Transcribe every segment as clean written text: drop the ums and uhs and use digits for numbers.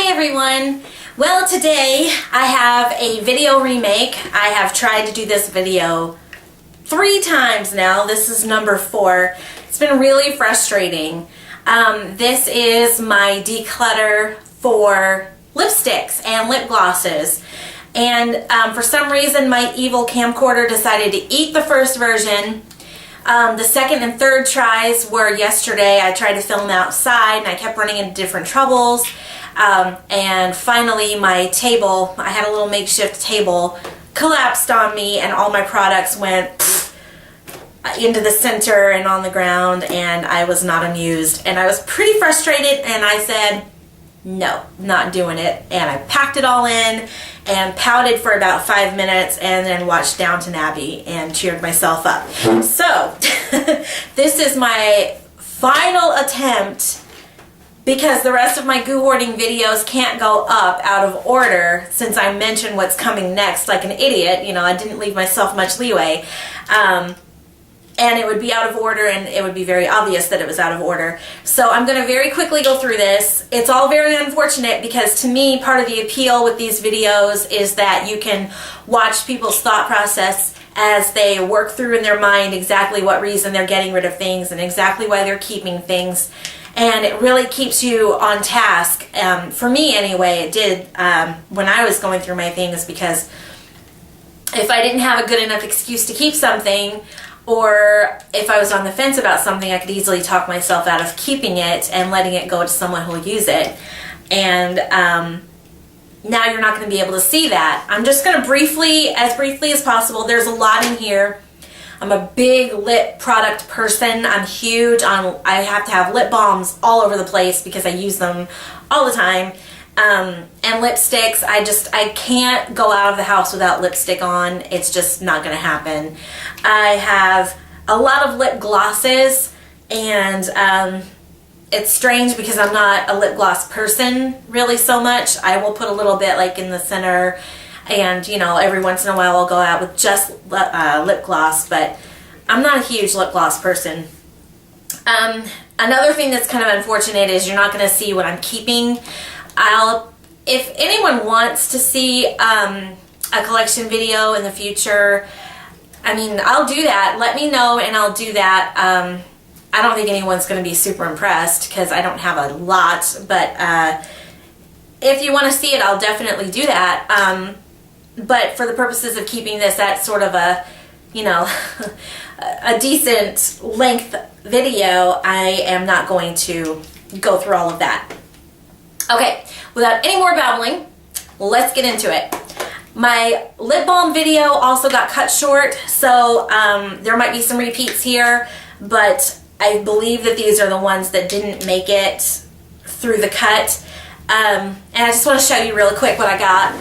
Hi everyone! Well, today I have a video remake. I have tried to do this video 3 times now. This is number 4. It's been really frustrating. This is my declutter for lipsticks and lip glosses. And for some reason my evil camcorder decided to eat the first version. The second and third tries were yesterday. I tried to film outside and I kept running into different troubles. And finally my table, I had a little makeshift table, collapsed on me and all my products went into the center and on the ground, and I was not amused. And I was pretty frustrated and I said, no, not doing it. And I packed it all in and pouted for about 5 minutes and then watched Downton Abbey and cheered myself up. So this is my final attempt, because the rest of my Goo Hoarding videos can't go up out of order since I mentioned what's coming next like an idiot. You know, I didn't leave myself much leeway. And it would be out of order, and it would be very obvious that it was out of order. So I'm going to very quickly go through this. It's all very unfortunate because to me, part of the appeal with these videos is that you can watch people's thought process as they work through in their mind exactly what reason they're getting rid of things and exactly why they're keeping things. And it really keeps you on task. For me anyway, it did when I was going through my things, because if I didn't have a good enough excuse to keep something, or if I was on the fence about something, I could easily talk myself out of keeping it and letting it go to someone who will use it. And now you're not going to be able to see that. I'm just going to briefly as possible, there's a lot in here. I'm a big lip product person. I'm huge on, I have to have lip balms all over the place because I use them all the time. And lipsticks, I can't go out of the house without lipstick on. It's just not going to happen. I have a lot of lip glosses, and it's strange because I'm not a lip gloss person really so much. I will put a little bit like in the center, and you know, every once in a while I'll go out with just lip gloss, but I'm not a huge lip gloss person. Another thing that's kind of unfortunate is you're not going to see what I'm keeping. If anyone wants to see a collection video in the future, I mean, I'll do that. Let me know and I'll do that. I don't think anyone's going to be super impressed because I don't have a lot, but if you want to see it, I'll definitely do that. But for the purposes of keeping this at sort of a, you know, a decent length video, I am not going to go through all of that. Okay, without any more babbling, let's get into it. My lip balm video also got cut short, so there might be some repeats here, but I believe that these are the ones that didn't make it through the cut. And I just want to show you real quick what I got.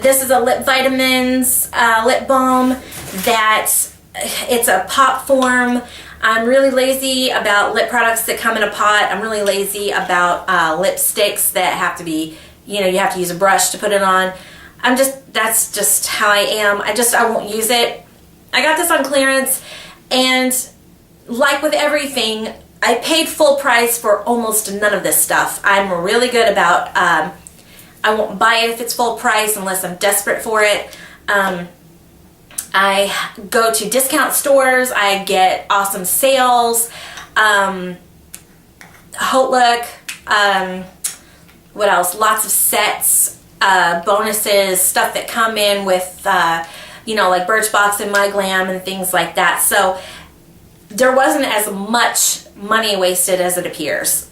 This is a Lip Vitamins lip balm that it's a pot form. I'm really lazy about lip products that come in a pot. I'm really lazy about lipsticks that have to be, you know, you have to use a brush to put it on. That's just how I am. I won't use it. I got this on clearance, and like with everything, I paid full price for almost none of this stuff. I'm really good about, I won't buy it if it's full price unless I'm desperate for it. I go to discount stores, I get awesome sales, Hotlook, what else, lots of sets, bonuses, stuff that come in with, you know, like Birchbox and My Glam and things like that. So there wasn't as much money wasted as it appears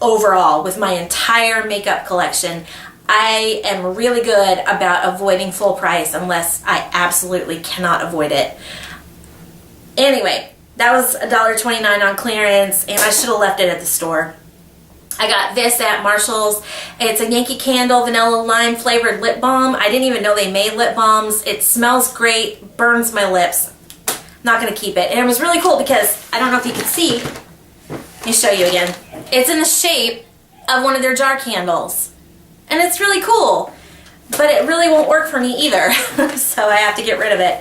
overall with my entire makeup collection. I am really good about avoiding full price unless I absolutely cannot avoid it. Anyway, that was $1.29 on clearance, and I should have left it at the store. I got this at Marshall's. It's a Yankee Candle Vanilla Lime flavored lip balm. I didn't even know they made lip balms. It smells great, burns my lips. Not going to keep it. And it was really cool because, I don't know if you can see, let me show you again. It's in the shape of one of their jar candles. And it's really cool, but it really won't work for me either, so I have to get rid of it.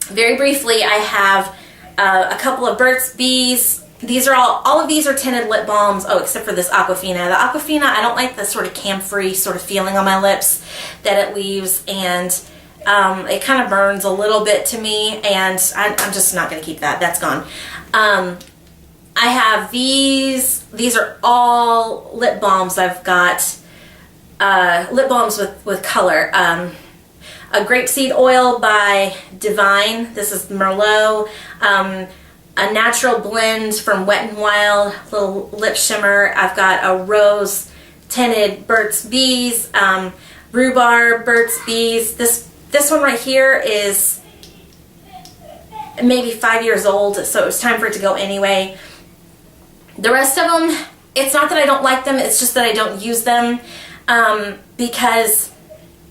Very briefly, I have a couple of Burt's Bees These are all of these are tinted lip balms. Oh, except for this Aquafina. The Aquafina, I don't like the sort of camphor-y sort of feeling on my lips that it leaves, and it kind of burns a little bit to me, and I'm just not going to keep that. That's gone. I have these. These are all lip balms. I've got lip balms with color. A grapeseed oil by Divine. This is Merlot. A natural blend from Wet n Wild, little lip shimmer. I've got a rose tinted Burt's Bees, rhubarb Burt's Bees. This one right here is maybe 5 years old, so it was time for it to go anyway. The rest of them, it's not that I don't like them, it's just that I don't use them, because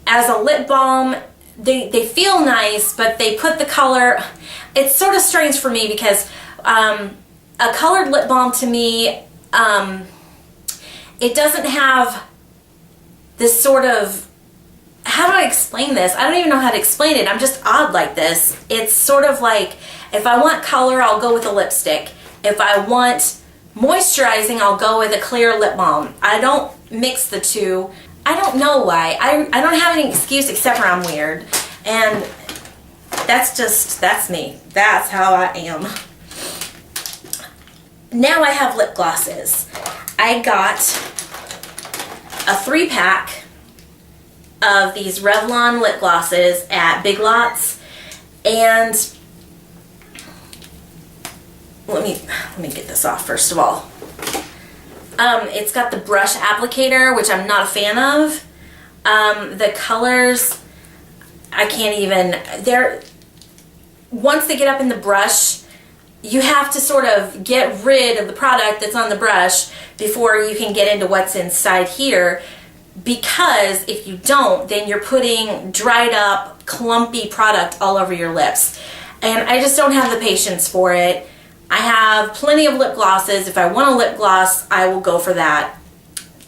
as a lip balm, they feel nice, but they put the color. It's sort of strange for me because a colored lip balm to me, it doesn't have this sort of, how do I explain this? I don't even know how to explain it. I'm just odd like this. It's sort of like, if I want color, I'll go with a lipstick. If I want moisturizing, I'll go with a clear lip balm. I don't mix the two. I don't know why. I don't have any excuse except for I'm weird. And that's me. That's how I am. Now I have lip glosses. I got a 3-pack of these Revlon lip glosses at Big Lots, and let me get this off first of all. It's got the brush applicator, which I'm not a fan of. The colors, I can't even, once they get up in the brush, you have to sort of get rid of the product that's on the brush before you can get into what's inside here, because if you don't, then you're putting dried up, clumpy product all over your lips. And I just don't have the patience for it. I have plenty of lip glosses. If I want a lip gloss, I will go for that.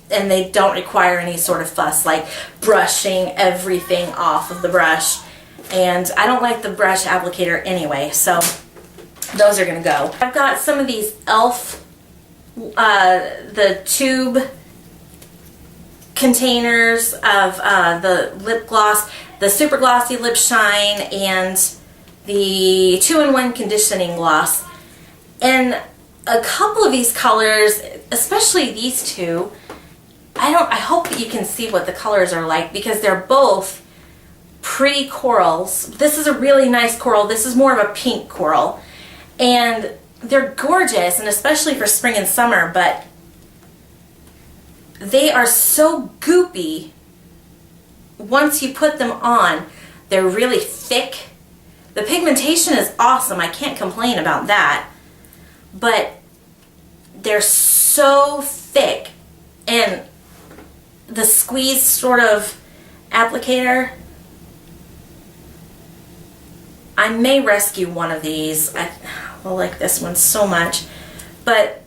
And they don't require any sort of fuss, like brushing everything off of the brush. And I don't like the brush applicator anyway, so those are gonna go. I've got some of these Elf, the tube containers of the lip gloss, the super glossy lip shine, and the 2-in-1 conditioning gloss. And a couple of these colors, especially these two, I hope that you can see what the colors are like, because they're both pretty corals. This is a really nice coral. This is more of a pink coral. And they're gorgeous, and especially for spring and summer, but they are so goopy once you put them on. They're really thick. The pigmentation is awesome. I can't complain about that. But they're so thick, and the squeeze sort of applicator, I may rescue one of these. I like this one so much, but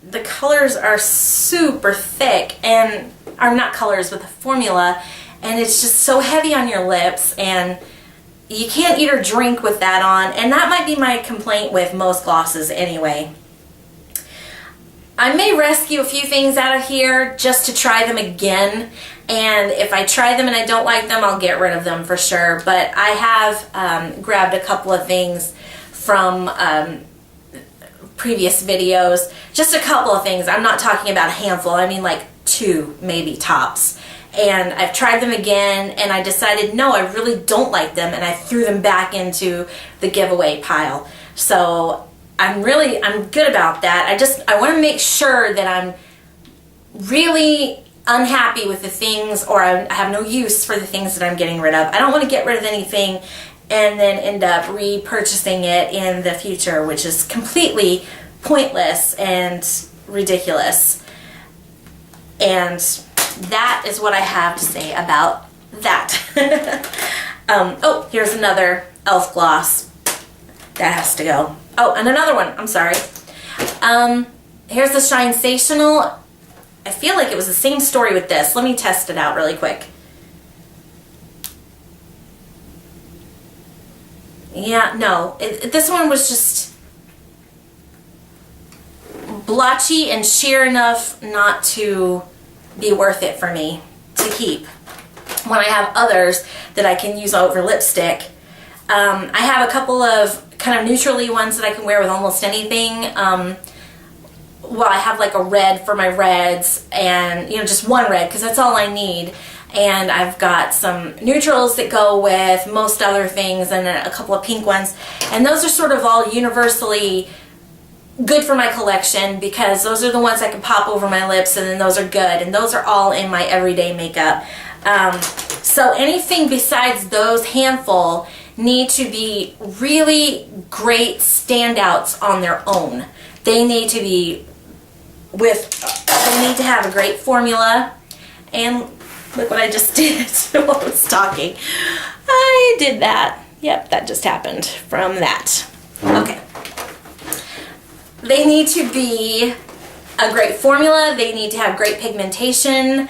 the colors are super thick, and are not colors, but the formula, and it's just so heavy on your lips, and you can't eat or drink with that on, and that might be my complaint with most glosses anyway. I may rescue a few things out of here just to try them again, and if I try them and I don't like them, I'll get rid of them for sure. But I have grabbed a couple of things from previous videos, just a couple of things. I'm not talking about a handful, I mean like 2 maybe tops. And I've tried them again, and I decided no, I really don't like them, and I threw them back into the giveaway pile. So I'm good about that. I want to make sure that I'm really unhappy with the things, or I have no use for the things that I'm getting rid of. I don't want to get rid of anything and then end up repurchasing it in the future, which is completely pointless and ridiculous. And that is what I have to say about that. Oh, here's another Elf gloss. That has to go. Oh, and another one. I'm sorry. Here's the Shine-sational. I feel like it was the same story with this. Let me test it out really quick. Yeah, no. This one was just... blotchy and sheer enough not to be worth it for me to keep when I have others that I can use over lipstick. I have a couple of kind of neutrally ones that I can wear with almost anything. Well, I have like a red for my reds, and just one red because that's all I need. And I've got some neutrals that go with most other things, and a couple of pink ones. And those are sort of all universally good for my collection because those are the ones I can pop over my lips, and then those are good. And those are all in my everyday makeup. So anything besides those handful need to be really great standouts on their own. They need to be they need to have a great formula. And look what I just did while I was talking. I did that. Yep, that just happened from that. Okay. They need to be a great formula. They need to have great pigmentation.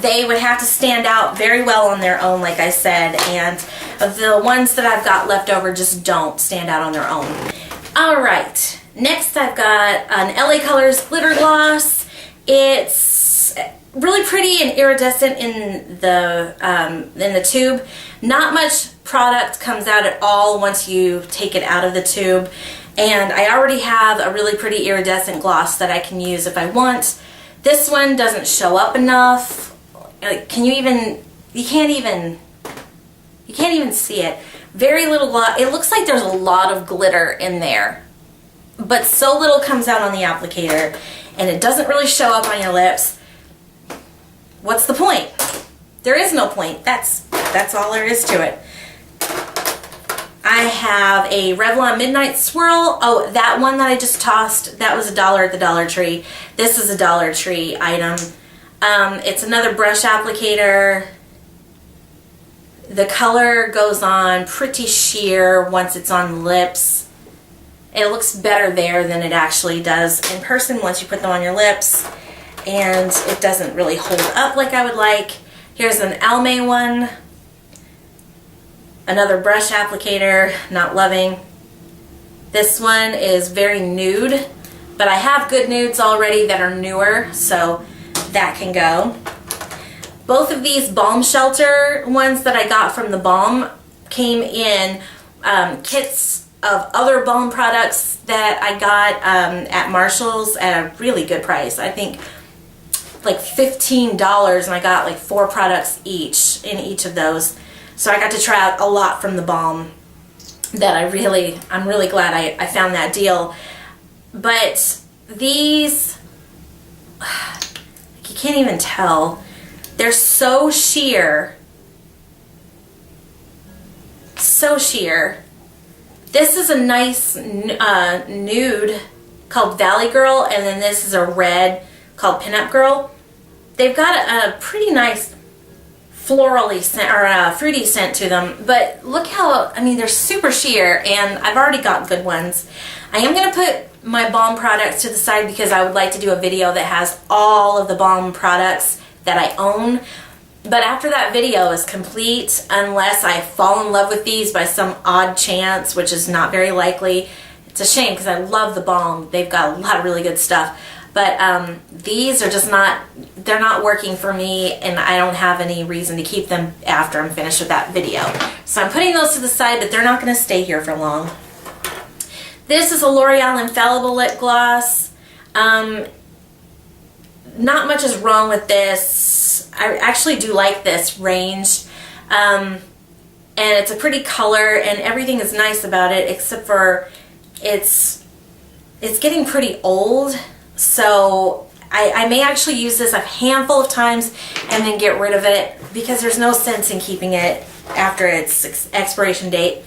They would have to stand out very well on their own, like I said, and the ones that I've got left over just don't stand out on their own. Alright, next I've got an LA Colors glitter gloss. It's really pretty and iridescent in the tube. Not much product comes out at all once you take it out of the tube, and I already have a really pretty iridescent gloss that I can use if I want. This one doesn't show up enough. Can you even, you can't even see it. Very little gloss. It looks like there's a lot of glitter in there, but so little comes out on the applicator, and it doesn't really show up on your lips. What's the point? There is no point. That's all there is to it. I have a Revlon Midnight Swirl. Oh, that one that I just tossed, that was $1 at the Dollar Tree. This is a Dollar Tree item. It's another brush applicator. The color goes on pretty sheer once it's on the lips. It looks better there than it actually does in person once you put them on your lips. And it doesn't really hold up like I would like. Here's an Almay one. Another brush applicator, not loving. This one is very nude, but I have good nudes already that are newer, so that can go. Both of these Balm Shelter ones that I got from the Balm came in kits of other balm products that I got at Marshall's at a really good price. I think like $15, and I got like 4 products each in each of those. So I got to try out a lot from the Balm that I'm really glad I found that deal. But these, you can't even tell. They're so sheer. So sheer. This is a nice nude called Valley Girl, and then this is a red called Pinup Girl. They've got a pretty nice florally scent, or fruity scent to them, but look how, I mean, they're super sheer, and I've already got good ones. I am going to put my balm products to the side because I would like to do a video that has all of the balm products that I own, but after that video is complete, unless I fall in love with these by some odd chance, which is not very likely. It's a shame because I love the balm. They've got a lot of really good stuff. But these are just not, they're not working for me, and I don't have any reason to keep them after I'm finished with that video. So I'm putting those to the side, but they're not going to stay here for long. This is a L'Oreal Infallible Lip Gloss. Not much is wrong with this. I actually do like this range. And it's a pretty color, and everything is nice about it, except for it's getting pretty old. So I may actually use this a handful of times and then get rid of it because there's no sense in keeping it after its expiration date.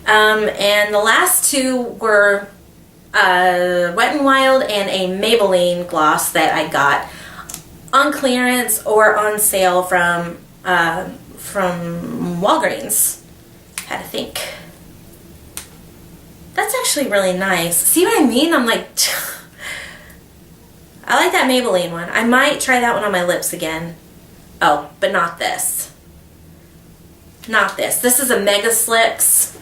And the last two were Wet n Wild and a Maybelline gloss that I got on clearance or on sale from Walgreens. Had to think. That's actually really nice. See what I mean? I'm like, I like that Maybelline one. I might try that one on my lips again. Oh, but not this. Not this. This is a Mega Slicks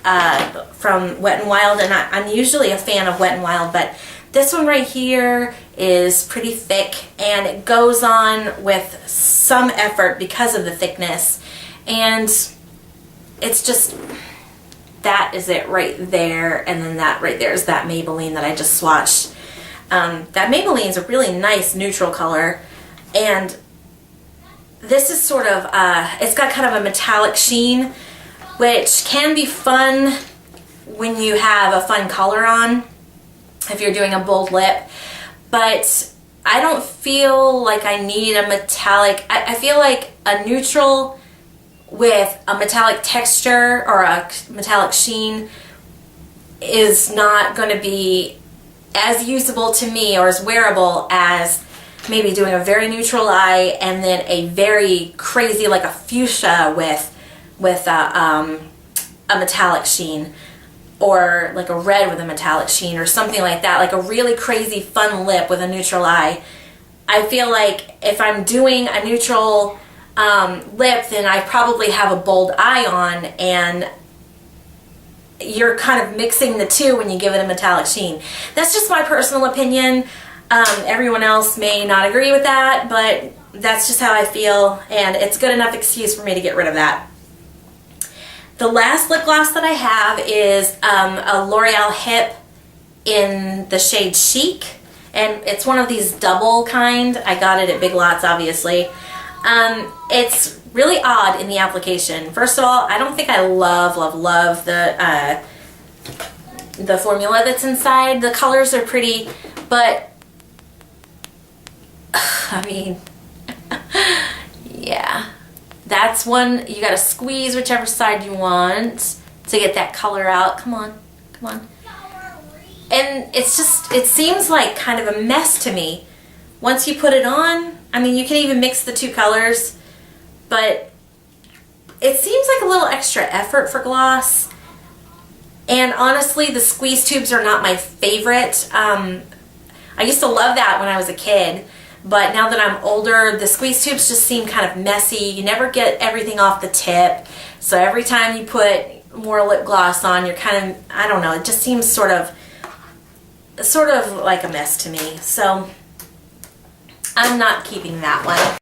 from Wet n Wild, and I'm usually a fan of Wet n Wild, but This one right here is pretty thick, and it goes on with some effort because of the thickness, and it's just, that is it right there, and then that right there is that Maybelline that I just swatched. That Maybelline is a really nice neutral color, and this is sort of, it's got kind of a metallic sheen, which can be fun when you have a fun color on, if you're doing a bold lip, but I don't feel like I need a metallic. I feel like a neutral with a metallic texture or a metallic sheen is not going to be as usable to me or as wearable as maybe doing a very neutral eye and then a very crazy, like a fuchsia with a metallic sheen, or like a red with a metallic sheen or something like that, like a really crazy fun lip with a neutral eye. I feel like if I'm doing a neutral lip, then I probably have a bold eye on, and you're kind of mixing the two when you give it a metallic sheen. That's just my personal opinion. Everyone else may not agree with that, but that's just how I feel, and it's good enough excuse for me to get rid of that. The last lip gloss that I have is a L'Oreal Hip in the shade Chic, and it's one of these double kind. I got it at Big Lots, obviously. It's really odd in the application. First of all, I don't think I love the formula that's inside. The colors are pretty, but I mean, yeah. That's one, you gotta squeeze whichever side you want to get that color out. Come on, come on. And it's just, it seems like kind of a mess to me. Once you put it on, I mean, you can even mix the two colors, but it seems like a little extra effort for gloss. And honestly, the squeeze tubes are not my favorite. I used to love that when I was a kid. But now that I'm older, the squeeze tubes just seem kind of messy. You never get everything off the tip. So every time you put more lip gloss on, you're kind of, I don't know, it just seems sort of like a mess to me. So I'm not keeping that one.